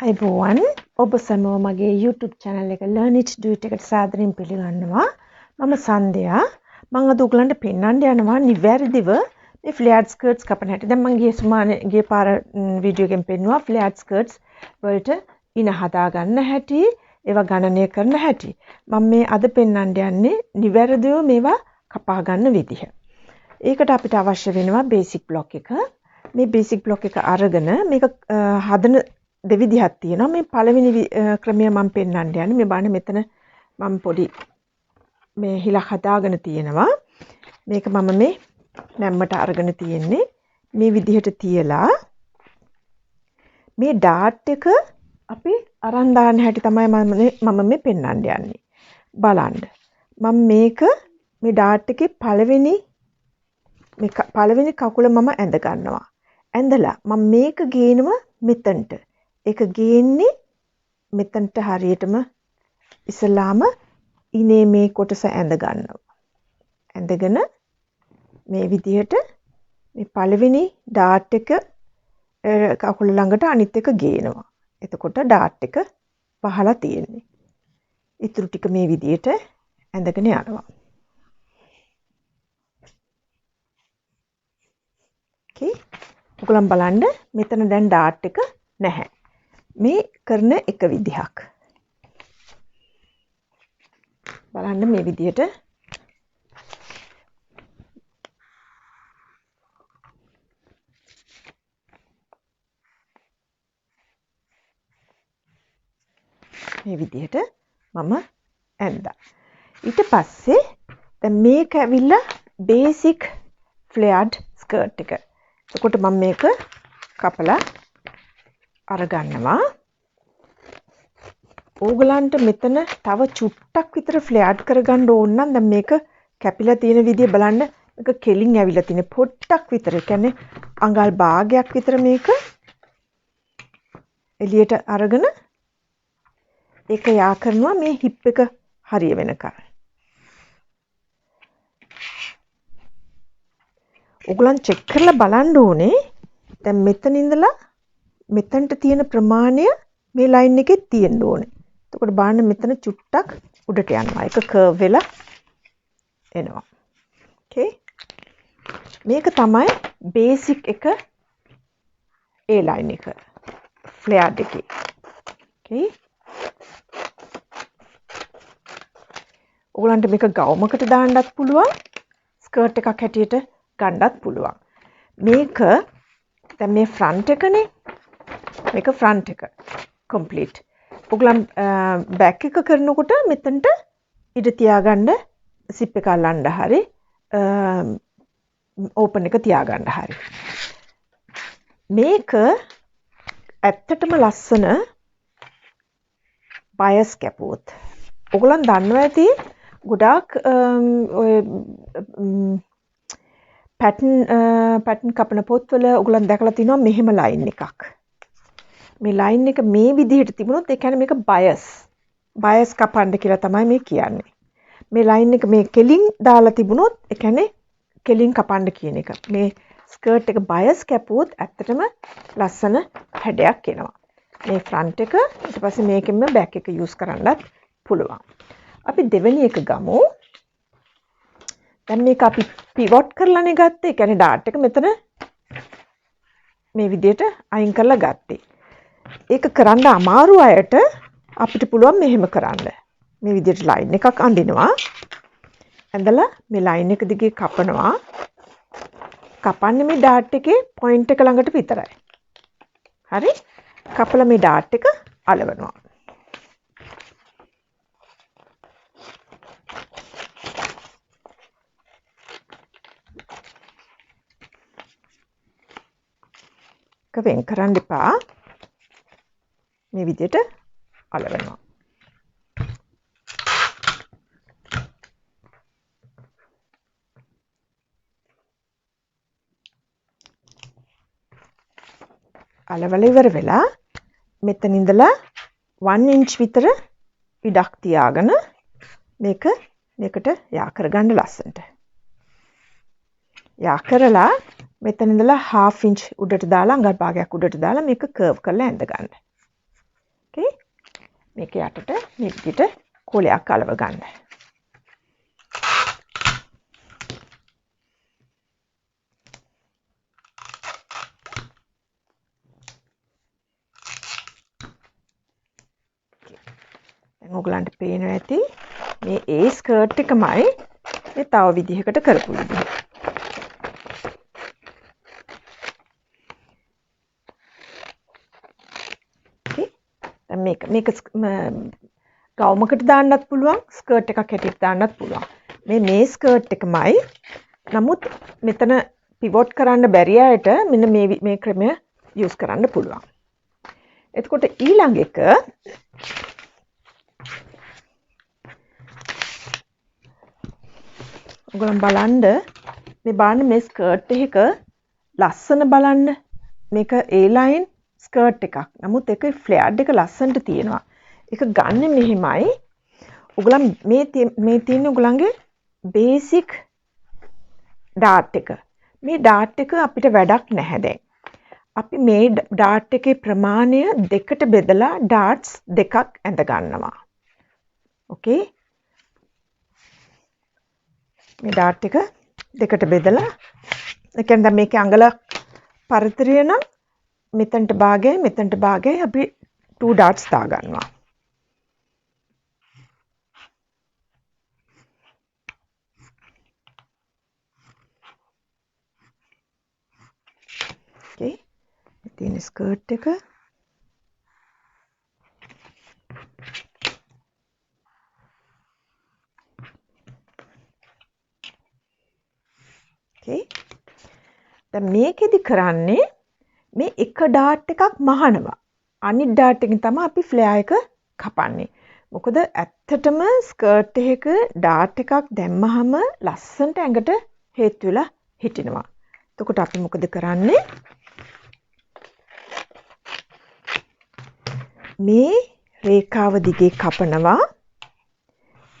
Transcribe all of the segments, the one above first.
අයිබෝවන් ඔබ සැමෝ මගේ YouTube channel එක Learn It Do It එකට සාදරයෙන් පිළිගන්නවා. මම සන්ධ්‍යා. මම අද ඔයගලන්ට පෙන්වන්න යනවා නිවැරදිව මේ flared skirts කපන හැටි. දැන් මම ගිය පාර වීඩියෝ එකෙන් පෙන්නුවා flared skirts වලට ඉන හදා ගන්න හැටි, ඒවා ගණනය කරන හැටි. මම මේ අද පෙන්වන්න යන්නේ නිවැරදිව මේවා කපා ගන්න විදිහ. ඒකට අපිට අවශ්‍ය වෙනවා basic block එක. මේ basic block එක අරගෙන මේක හදන දෙවිදිහක් තියෙනවා. මේ පළවෙනි ක්‍රමය මම පෙන්වන්න යන්නේ. මේ බලන්න මෙතන මම පොඩි මේ හිලක් හදාගෙන තියෙනවා. මේක මම මේ නැම්මට අරගෙන තියෙන්නේ. මේ විදිහට තියලා මේ ඩාට් එක අපි අරන් දාන්න හැටි තමයි මම මේ පෙන්වන්න යන්නේ. බලන්න. මම මේ ඩාට් එකේ පළවෙනි කකුල මම ඇඳ ගන්නවා. ඇඳලා මම මේක ගේනවා මෙතනට. ඒක ගේන්නේ මෙතනට හරියටම ඉස්සලාම ඉනේ මේ කොටස ඇඳ ගන්නවා. ඇඳගෙන මේ විදිහට මේ පළවෙනි ඩාට් එක කකුල ළඟට අනිත් එක ගේනවා. එතකොට ඩාට් එක වහලා තියෙන්නේ. ඊටු ටික මේ විදිහට ඇඳගෙන යනවා. ඕකේ. ඔයගොල්ලන් බලන්න මෙතන දැන් ඩාට් එක නැහැ. මේ කරන එක විදිහක්. බලන්න මේ විදිහට මම ඇඳා. ඊට පස්සේ දැන් මේක ඇවිල්ලා බේසික් ෆ්ලෙයර්ඩ් ස්කර්ට් එක. එතකොට මම මේක කපලා අරගන්නවා. ඕගලන්ට මෙතන තව චුට්ටක් විතර ෆ්ලෙයර්ඩ් කරගන්න ඕන නම් දැන් මේක කැපිලා තියෙන විදිය බලන්න. මේක කෙලින් ඇවිල්ලා තියෙන පොට්ටක් විතර. ඒ කියන්නේ අඟල් භාගයක් විතර මේක එළියට අරගෙන ඒක යා කරනවා මේ හිප් එක හරිය වෙනකන්. ඕගලන් චෙක් කරලා බලන්න ඕනේ. දැන් මෙතන ඉඳලා මෙතනට තියෙන ප්‍රමාණය මේ ලයින් එකේ තියෙන්න ඕනේ. එතකොට බලන්න මෙතන චුට්ටක් උඩට යනවා. ඒක කර්ව් වෙලා එනවා. ඕකේ. මේක තමයි බේසික් එක ඒ ලයින් එක. ෆ්ලෙයර්ඩ් එකේ. ඕකේ. ඔයගලන්ට මේක ගවුමකට දාන්නත් පුළුවන්. ස්කර්ට් එකක් හැටියට ගන්නත් පුළුවන්. මේක දැන් මේ ෆ්‍රන්ට් එකනේ. මේක ෆ්‍රන්ට් එක කම්ප්ලීට්. ඔයගලන් බෑක් එක කරනකොට මෙතනට ඉඳ තියාගන්න සිප් එක අල්ලන්න හරි ඕපන් එක තියාගන්න හරි. මේක ඇත්තටම ලස්සන බයස් කැපුවොත්. ඔයගලන් දන්නවා ඇති ගොඩාක් ඔය පැටර්න් කපන පොත්වල ඔයගලන් දැකලා තිනවා මෙහෙම ලයින් එකක්. මේ ලයින් එක මේ විදිහට තිබුණොත් ඒ කියන්නේ මේක බයස් කපන්න කියලා තමයි මේ කියන්නේ. මේ ලයින් එක මේ කෙලින් දාලා තිබුණොත් ඒ කියන්නේ කෙලින් කපන්න කියන එක. මේ ස්කර්ට් එක බයස් කැපුවොත් ඇත්තටම ලස්සන හැඩයක් එනවා. මේ ෆ්‍රන්ට් එක ඊට පස්සේ මේකෙන්ම බෑක් එක යූස් කරන්නත් පුළුවන්. අපි දෙවෙනි එක ගමු. දැන් මේක අපි පිවොට් කරලානේ ගත්තේ. ඒ කියන්නේ ඩාට් එක මෙතන මේ විදිහට අයින් කරලා ගත්තේ. ඒක කරන්න අමාරු අයට අපිට පුළුවන් මෙහෙම කරන්න. මේ විදිහට ලයින් එකක් අඳිනවා. ඇඳලා මේ ලයින් එක දිගේ කපනවා. කපන්නේ මේ ඩාට් එකේ පොයින්ට් එක ළඟට විතරයි. හරි? කපලා මේ ඩාට් එක අලවනවා. ඒක වෙන් කරන්න එපා. මේ විදිහට අලවනවා. අලවල ඉවර වෙලා මෙතන ඉඳලා 1 ඉන්ච් විතර ඉඩක් තියාගෙන මේකට යා කරගන්න ලස්සනට. යා කරලා මෙතන ඉඳලා half inch උඩට දාලා අඟල් භාගයක් උඩට දාලා මේක කර්ව් කරලා ඇඳ ගන්න. Okay. මේක යටට මේ විදිහට කොලයක් අලව ගන්න. දැන් ඔයගලන්ට පේනවා ඇති මේ ඒ ස්කර්ට් එකමයි මේ තව විදිහකට කරපු විදිහ. Okay. දැන් මේක ගවුමකට දාන්නත් පුළුවන්, ස්කර්ට් එකක් හැටියට දාන්නත් පුළුවන්. මේ ස්කර්ට් එකමයි. නමුත් මෙතන පිවොට් කරන්න බැරි අයට මෙන්න මේ ක්‍රමය යූස් කරන්න පුළුවන්. එතකොට ඊළඟ එක ඔයගොල්ලන් බලන්න මේ ස්කර්ට් එක ලස්සන බලන්න. මේක A-line ස්කර්ට් එකක්. නමුත් ඒක ෆ්ලෙයාර්ඩ් එක ලස්සනට තියෙනවා. ඒක ගන්න මෙහෙමයි. ඔයගොල්ලන් මේ තියෙන ඔයගොල්ලන්ගේ බේසික් ඩාට් එක. මේ ඩාට් එක අපිට වැඩක් නැහැ දැන්. අපි මේ ඩාට් එකේ ප්‍රමාණය දෙකට බෙදලා ඩාට්ස් දෙකක් ඇඳ ගන්නවා. ඕකේ. මේ ඩාට් එක දෙකට බෙදලා ඒ කියන්නේ දැන් මේකේ අඟල පරතරය නම් මෙතනට භාගයයි අපි 2 ඩාට්ස් දා ගන්නවා. ඕකේ. තියෙන ස්කර්ට් එක ඕකේ. දැන් මේකෙදි කරන්නේ මේ එක ඩාට් එකක් මහනවා. අනිත් ඩාට් එකෙන් තමයි අපි ෆ්ලෙයාර් එක කපන්නේ. මොකද ඇත්තටම ස්කර්ට් එකක ඩාට් එකක් දැම්මහම ලස්සනට ඇඟට හේතු වෙලා හිටිනවා. එතකොට අපි මොකද කරන්නේ? මේ රේඛාව දිගේ කපනවා.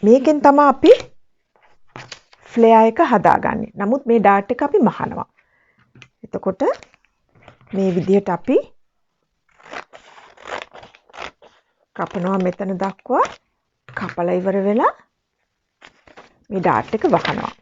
මේකෙන් තමයි අපි ෆ්ලෙයාර් එක හදාගන්නේ. නමුත් මේ ඩාට් එක අපි මහනවා. එතකොට මේ විදිහට අපි කපනවා මෙතන දක්වා. කපලා ඉවර වෙලා මේ ඩාට් එක වහනවා.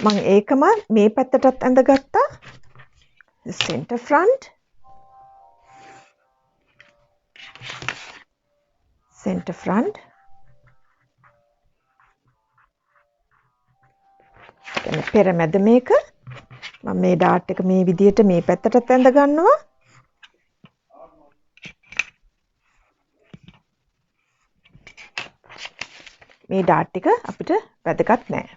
මම ඒකම මේ පැත්තටත් ඇඳගත්තා. center front කියන්නේ පෙරමැද මේක. මම මේ ඩාට් එක මේ විදිහට මේ පැත්තටත් ඇඳ ගන්නවා. මේ ඩාට් එක අපිට වැදගත් නෑ.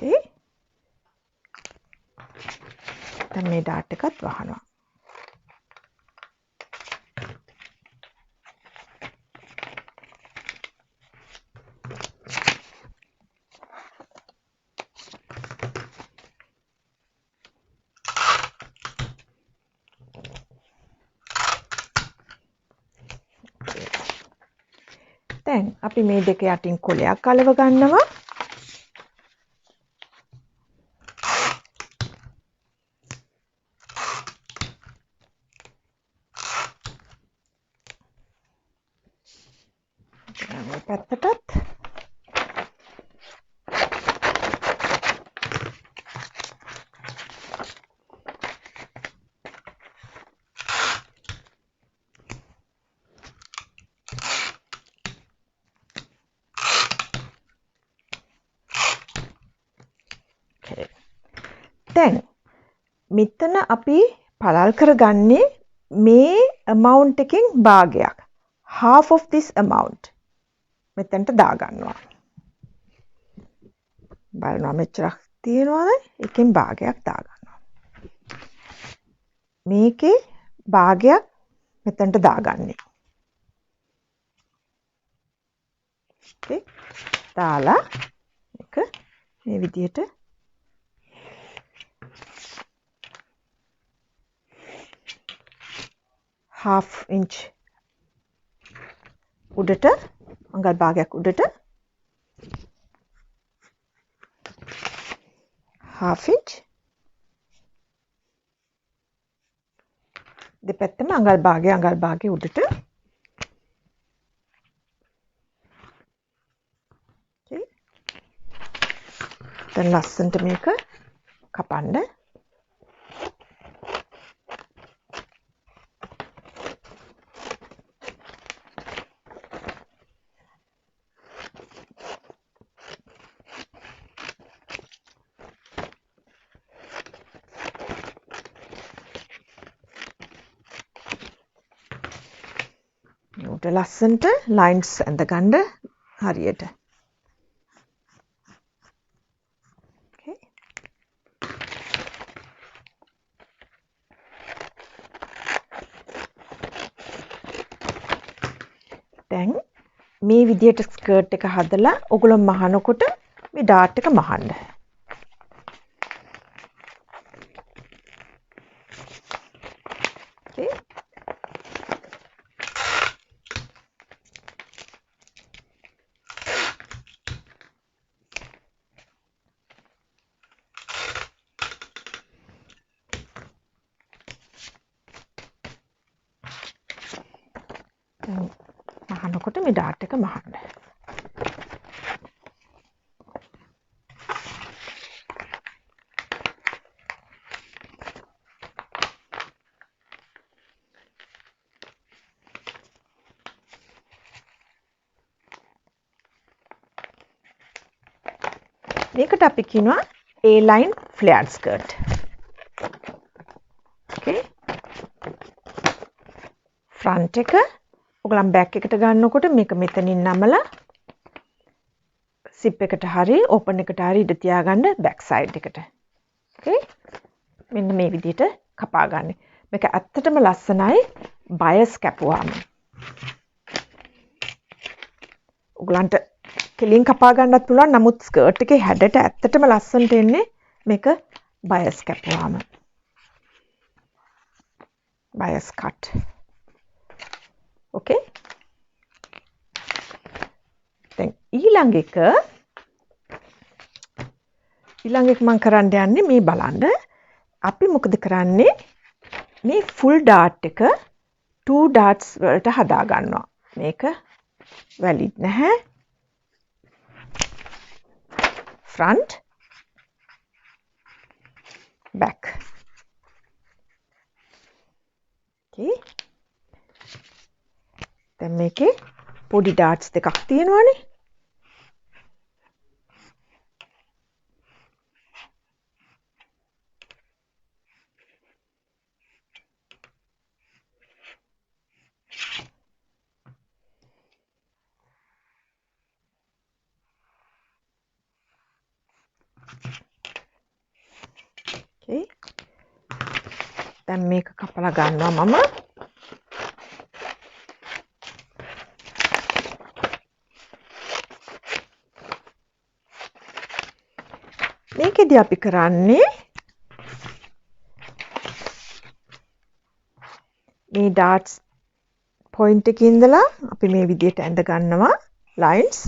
Okay. දැන් මේ ඩාට් එකත් වහනවා. දැන් අපි මේ දෙක යටින් කොලයක් අලව ගන්නවා. පැත්තටත් දැන් මෙතන අපි පළල් කරගන්නේ මේ amount එකෙන් භාගයක්. half of this amount මෙතනට දා ගන්නවා. බලනවා මෙච්චරක් තියෙනවද? එකෙන් භාගයක් දා ගන්නවා. මේකේ භාගයක් මෙතනට දාගන්නේ. okay. දාලා එක මේ විදිහට half inch උඩට අඟල් භාගයක් උඩට half inch දෙපැත්තම අඟල් භාගය උඩට දැන් ලස්සනට මේක කපන්න උඩ ලස්සනට lines ඇඳගන්න හරියට දැන් මේ විදියට ස්කර්ට් එක හදලා ඔයගොල්ලෝ මහනකොට මේ ඩාට් එක මහන්න. Okay. මහනකොට මේ ඩාට් එක මහන්න. මේකට අපි කියනවා A-line flared skirt. Okay. front එක ඔයගලන් back එකට ගන්නකොට මේක මෙතනින් නමලා zip එකට හරි open එකට හරි ඉඳ තියාගන්න back side එකට. Okay. මෙන්න මේ විදිහට කපා ගන්න. මේක ඇත්තටම ලස්සනයි bias කැපුවාම. ඔයගලන්ට කෙලින් කපා ගන්නත් පුළුවන්. නමුත් ස්කර්ට් එකේ හැඩට ඇත්තටම ලස්සනට එන්නේ මේක bias කැපුවාම. bias cut. Okay. දැන් ඊළඟ එක මම කරන්න යන්නේ මේ බලන්න. අපි මොකද කරන්නේ? මේ full dart එක 2 darts වලට හදා ගන්නවා. මේක valid නැහැ. front back. Okay. දැන් මේකේ පොඩි darts දෙකක් තියෙනවානේ. Okay. දැන් මේක කපලා ගන්නවා මම. මේකෙදි අපි කරන්නේ මේ darts point එකේ ඉඳලා අපි මේ විදිහට ඇඳ ගන්නවා lines.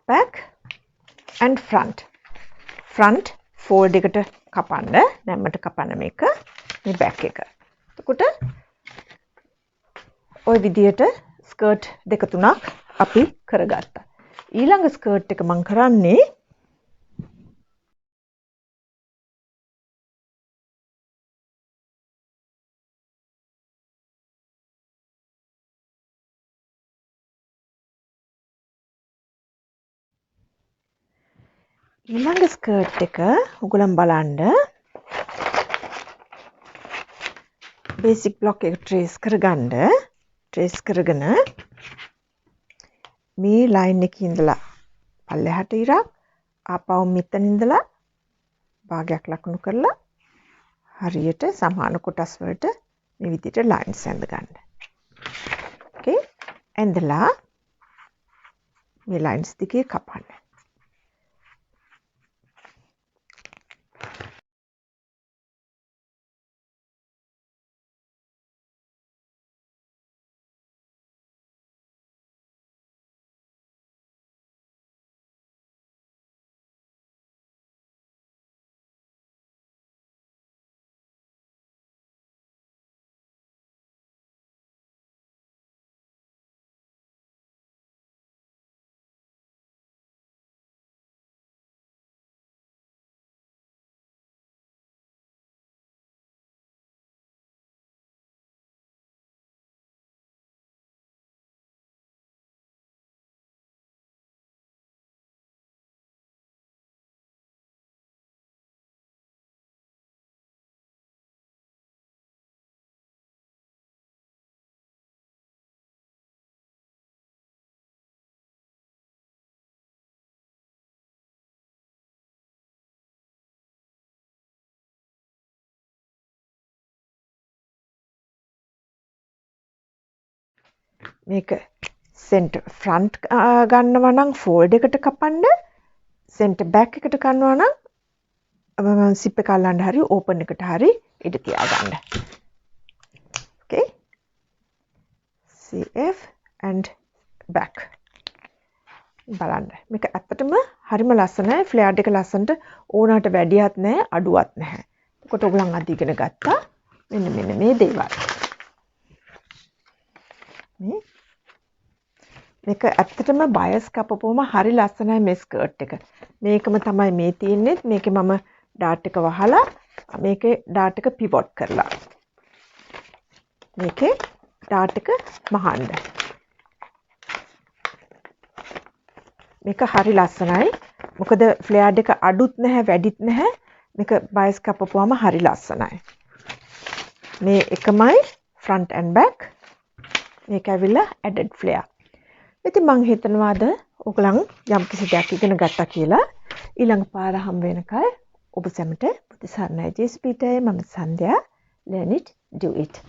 back and front fold එකට කපන්න නැම්මට කපන්න මේක මේ back එක. එතකොට ওই විදියට ස්කර්ට් දෙක තුනක් අපි කරගත්තා. ඊළඟ ස්කර්ට් එක මම කරන්නේ ඊළඟ ස්කර්ට් එක ඔයගොල්ලන් බලන්න බේසික් බ්ලොක් එක ට්‍රේස් කරගෙන මේ ලයින් එකේ ඉඳලා පල්ලෙහාට ඉරක් ආපහු මෙතන ඉඳලා භාගයක් ලකුණු කරලා හරියට සමාන කොටස් වලට මේ විදිහට ලයින්ස් ඇඳ ගන්න. ඕකේ ඇඳලා මේ ලයින්ස් දෙකේ කපන්න. මේක සෙන්ටර් ෆ්‍රන්ට් ගන්නවා නම් ෆෝල්ඩ් එකට කපන්න සෙන්ටර් බෑක් එකට ගන්නවා නම් සිප් එක අල්ලන්න හරි ඕපන් එකට හරි ඉඩ තියාගන්න. okay CF and back බලන්න මේක ඇත්තටම හරිම ලස්සනයි ෆ්ලෙයාර්ඩ් එක ලස්සනට ඕනකට වැඩියක් නැහැ අඩුවක් නැහැ. එතකොට ඔයගලන් අද ඉගෙන ගත්තා මෙන්න මේ දේවල්. මේක ඇත්තටම බයස් කපපුවම හරි ලස්සනයි මේ ස්කර්ට් එක. මේකම තමයි මේ තියෙන්නේ. මේකේ මම ඩාට් එක වහලා මේකේ ඩාට් එක පිවොට් කරලා. මේකේ ඩාට් එක මහන්න. මේක හරි ලස්සනයි. මොකද ෆ්ලෙයාර්ඩ් එක අඩුත් නැහැ වැඩිත් නැහැ. මේක බයස් කපපුවම හරි ලස්සනයි. මේ එකමයි front and back. මේක ඇවිල්ලා added flare. ඉතින් මං හිතනවා අද ඔයගලන් යම් කිසි දෙයක් ඉගෙන ගත්තා කියලා. ඊළඟ පාර හම් වෙනකල් ඔබ සැමට බුදු සරණයි ජේසුස් පීඨය මම සන්ධ්‍යා learn it do it